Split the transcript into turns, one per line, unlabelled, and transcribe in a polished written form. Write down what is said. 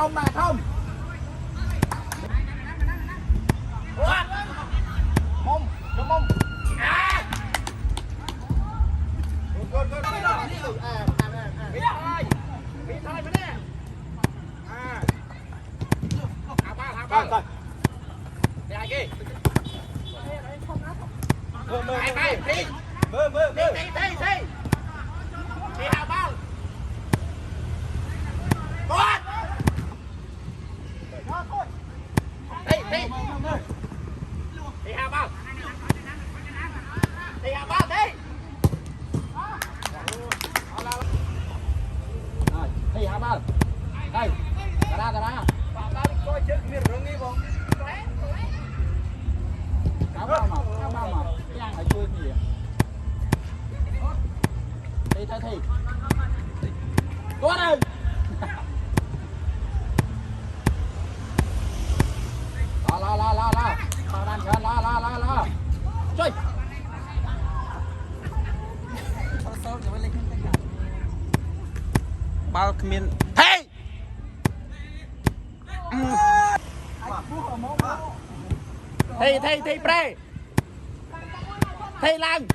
không mà không mông cho mông bị thôi mà nè ba đi ai kia mơ đi hào bao con đi hào bao đi hào bao đi đi hào bao đây ra ba đi coi chơi miền rừng đi không cá bao mà cái ăn ở chui gì đi thôi thì có đây la bao đàn chơi la chơi bao miền hey thi pre thi lan